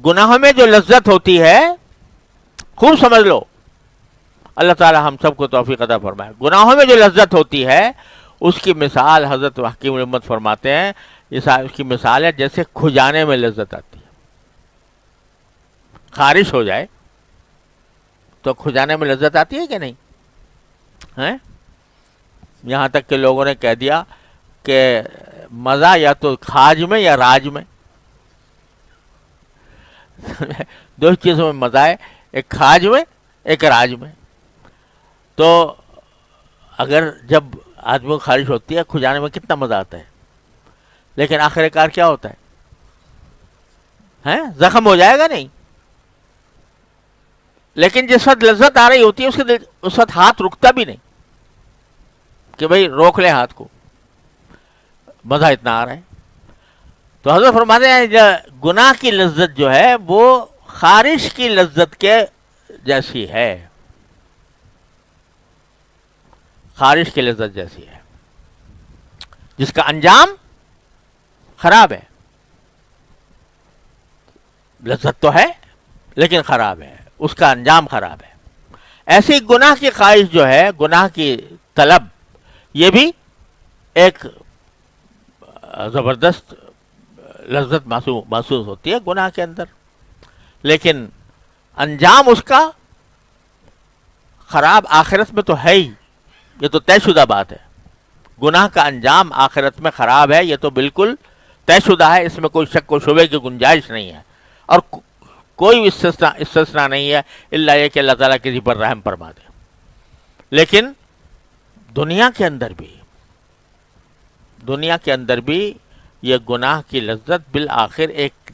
گناہوں میں جو لذت ہوتی ہے، خوب سمجھ لو، اللہ تعالی ہم سب کو توفیق عطا فرمائے، گناہوں میں جو لذت ہوتی ہے اس کی مثال حضرت حکیم الامت فرماتے ہیں، اس کی مثال ہے جیسے کھجانے میں لذت آتی ہے۔ خارش ہو جائے تو کھجانے میں لذت آتی ہے کہ نہیں؟ ہیں؟ یہاں تک کہ لوگوں نے کہہ دیا کہ مزہ یا تو کھاج میں یا راج میں، دو چیزوں میں مزہ ہے، ایک کھاج میں ایک راج میں۔ تو اگر جب آدمی کو خارش ہوتی ہے، کھجانے میں کتنا مزہ آتا ہے، لیکن آخر کار کیا ہوتا ہے؟ ہیں؟ زخم ہو جائے گا نہیں؟ لیکن جس وقت لذت آ رہی ہوتی ہے اس وقت ہاتھ رکتا بھی نہیں کہ بھئی روک لیں ہاتھ کو، مزہ اتنا آ رہا ہے۔ تو حضرت فرماتے ہیں گناہ کی لذت جو ہے وہ خارش کی لذت کے جیسی ہے، خارش کی لذت جیسی ہے، جس کا انجام خراب ہے۔ لذت تو ہے لیکن خراب ہے، اس کا انجام خراب ہے۔ ایسی گناہ کی خواہش جو ہے، گناہ کی طلب، یہ بھی ایک زبردست لذت محسوس ہوتی ہے گناہ کے اندر، لیکن انجام اس کا خراب آخرت میں تو ہے ہی، یہ تو طے شدہ بات ہے۔ گناہ کا انجام آخرت میں خراب ہے، یہ تو بالکل طے شدہ ہے، اس میں کوئی شک و شبے کی گنجائش نہیں ہے، اور کوئی استثناء نہیں ہے الا یہ کہ اللہ تعالیٰ کسی پر رحم فرما دے۔ لیکن دنیا کے اندر بھی یہ گناہ کی لذت بالآخر ایک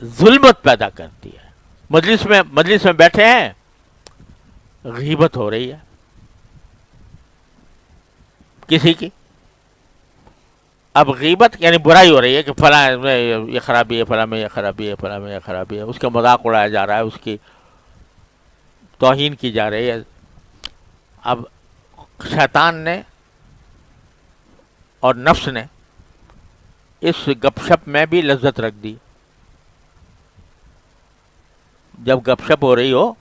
ظلمت پیدا کرتی ہے۔ مجلس میں بیٹھے ہیں، غیبت ہو رہی ہے کسی کی، اب غیبت یعنی برائی ہو رہی ہے کہ فلاں میں یہ خرابی ہے، فلاں میں یہ خرابی ہے، فلاں میں یہ خرابی ہے، اس کا مذاق اڑایا جا رہا ہے، اس کی توہین کی جا رہی ہے۔ اب شیطان نے اور نفس نے اس گپ شپ میں بھی لذت رکھ دی۔ جب گپ شپ ہو رہی ہو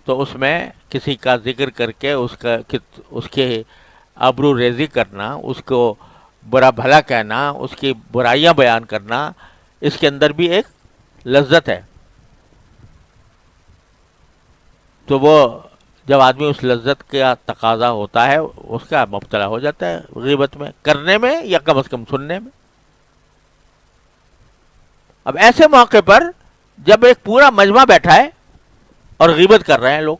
تو اس میں کسی کا ذکر کر کے اس کے آبرو ریزی کرنا، اس کو برا بھلا کہنا، اس کی برائیاں بیان کرنا، اس کے اندر بھی ایک لذت ہے۔ تو وہ جب آدمی اس لذت کا تقاضا ہوتا ہے، اس کا مبتلا ہو جاتا ہے غیبت میں، کرنے میں یا کم از کم سننے میں۔ اب ایسے موقع پر جب ایک پورا مجمع بیٹھا ہے اور غیبت کر رہے ہیں لوگ،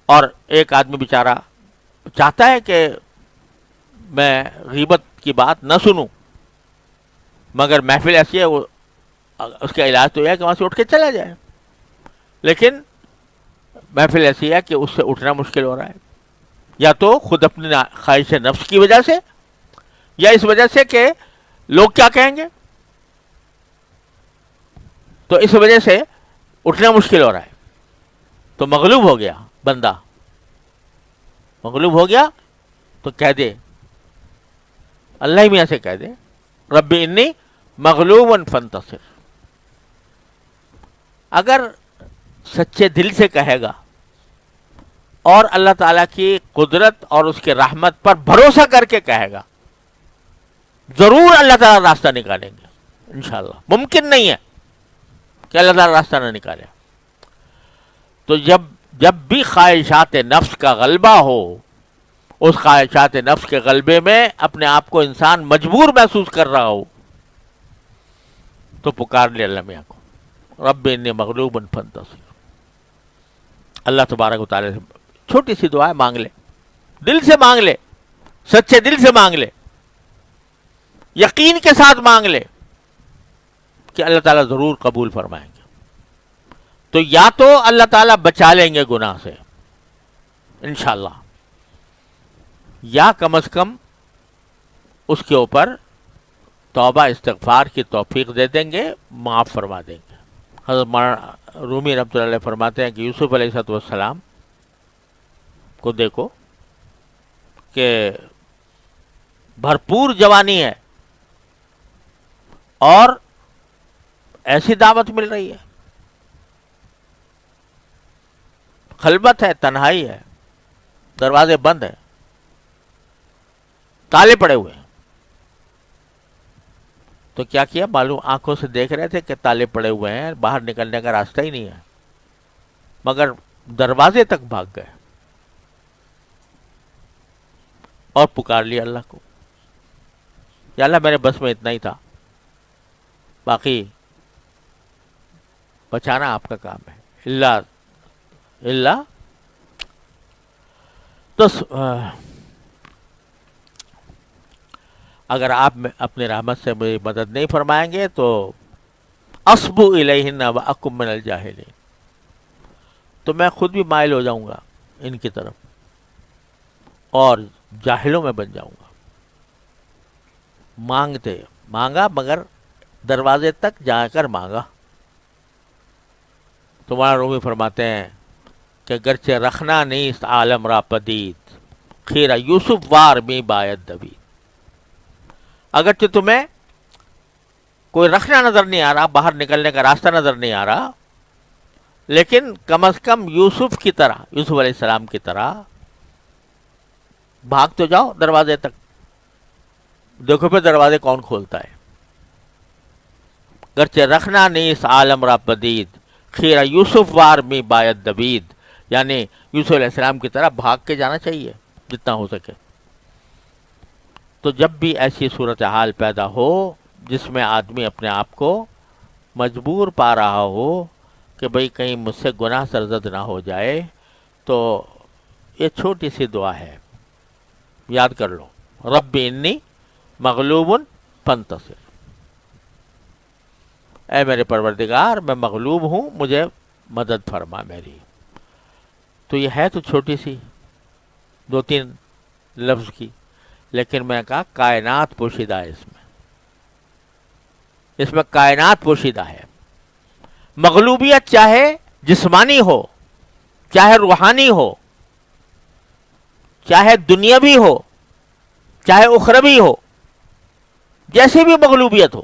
اور ایک آدمی بیچارہ چاہتا ہے کہ میں غیبت کی بات نہ سنوں، مگر محفل ایسی ہے، وہ اس کا علاج تو یہ ہے کہ وہاں سے اٹھ کے چلا جائے، لیکن محفل ایسی ہے کہ اس سے اٹھنا مشکل ہو رہا ہے، یا تو خود اپنی خواہش نفس کی وجہ سے، یا اس وجہ سے کہ لوگ کیا کہیں گے، تو اس وجہ سے اٹھنا مشکل ہو رہا ہے۔ تو مغلوب ہو گیا بندہ، مغلوب ہو گیا تو کہہ دے، اللہ ہی میاں سے کہہ دے، رب انی مغلوب فانتصر۔ اگر سچے دل سے کہے گا اور اللہ تعالیٰ کی قدرت اور اس کے رحمت پر بھروسہ کر کے کہے گا، ضرور اللہ تعالیٰ راستہ نکالیں گے انشاءاللہ۔ ممکن نہیں ہے کہ اللہ تعالیٰ راستہ نہ نکالے۔ تو جب بھی خواہشات نفس کا غلبہ ہو، اس خواہشات نفس کے غلبے میں اپنے آپ کو انسان مجبور محسوس کر رہا ہو، تو پکار لے اللہ میاں کو، رب انی مغلوب فانتصر۔ اللہ تبارک و تعالیٰ سے چھوٹی سی دعا ہے، مانگ لے، دل سے مانگ لے، سچے دل سے مانگ لے، یقین کے ساتھ مانگ لے کہ اللہ تعالیٰ ضرور قبول فرمائیں گے۔ تو یا تو اللہ تعالیٰ بچا لیں گے گناہ سے انشاءاللہ، یا کم از کم اس کے اوپر توبہ استغفار کی توفیق دے دیں گے، معاف فرما دیں گے۔ حضرت مولانا رومی رحمۃ اللہ علیہ فرماتے ہیں کہ یوسف علیہ السلام کو دیکھو کہ بھرپور جوانی ہے اور ایسی دعوت مل رہی ہے، خلوت ہے، تنہائی ہے، دروازے بند ہیں، تالے پڑے ہوئے ہیں. تو کیا کیا معلوم، آنکھوں سے دیکھ رہے تھے کہ تالے پڑے ہوئے ہیں، باہر نکلنے کا راستہ ہی نہیں ہے، مگر دروازے تک بھاگ گئے اور پکار لیا اللہ کو، یا اللہ میرے بس میں اتنا ہی تھا، باقی بچانا آپ کا کام ہے. اللہ تو اگر آپ اپنی رحمت سے میری مدد نہیں فرمائیں گے تو اصبو الیہن واکم من الجاہلین، تو میں خود بھی مائل ہو جاؤں گا ان کی طرف اور جاہلوں میں بن جاؤں گا. مانگا مگر دروازے تک جا کر مانگا. تمہارا رومی فرماتے ہیں کہ گرچہ رکھنا نیست عالم را پدید، خیرہ یوسف وار می باید دوید. اگرچہ تمہیں کوئی رکھنا نظر نہیں آ رہا، باہر نکلنے کا راستہ نظر نہیں آ رہا، لیکن کم از کم یوسف کی طرح، یوسف علیہ السلام کی طرح بھاگ تو جاؤ دروازے تک، دیکھو پھر دروازے کون کھولتا ہے. گرچہ رکھنا نیست عالم را پدید، خیرہ یوسف وار می باید دوید، یعنی یوسف علیہ السلام کی طرح بھاگ کے جانا چاہیے جتنا ہو سکے. تو جب بھی ایسی صورتحال پیدا ہو جس میں آدمی اپنے آپ کو مجبور پا رہا ہو کہ بھئی کہیں مجھ سے گناہ سرزد نہ ہو جائے، تو یہ چھوٹی سی دعا ہے، یاد کر لو، رب انی مغلوب فانتصر، اے میرے پروردگار میں مغلوب ہوں، مجھے مدد فرما میری. تو یہ ہے تو چھوٹی سی 2-3 لفظ کی، لیکن میں نے کہا کائنات پوشیدہ ہے اس میں کائنات پوشیدہ ہے. مغلوبیت چاہے جسمانی ہو، چاہے روحانی ہو، چاہے دنیاوی ہو، چاہے اخروی ہو، جیسی بھی مغلوبیت ہو،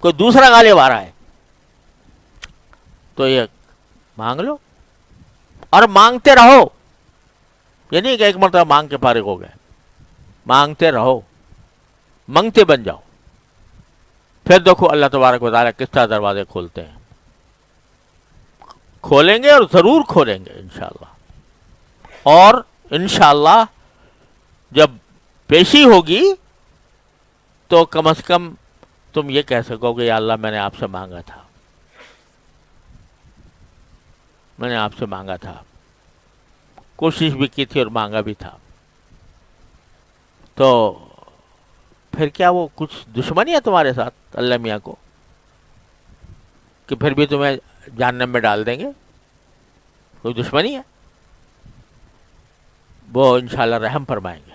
کوئی دوسرا غالب آ رہا ہے تو یہ مانگ لو اور مانگتے رہو. یہ نہیں کہ ایک مرتبہ مانگ کے فارغ ہو گئے، مانگتے رہو، منگتے بن جاؤ. پھر دیکھو اللہ تبارک و تعالیٰ کس طرح دروازے کھولتے ہیں، کھولیں گے اور ضرور کھولیں گے انشاءاللہ. اور انشاءاللہ جب پیشی ہوگی تو کم از کم تم یہ کہہ سکو گے یا اللہ میں نے آپ سے مانگا تھا، میں نے آپ سے مانگا تھا، کوشش بھی کی تھی اور مانگا بھی تھا. تو پھر کیا وہ کچھ دشمنی ہے تمہارے ساتھ اللہ میاں کو کہ پھر بھی تمہیں جہنم میں ڈال دیں گے؟ کوئی دشمنی ہے؟ وہ انشاءاللہ رحم فرمائیں گے.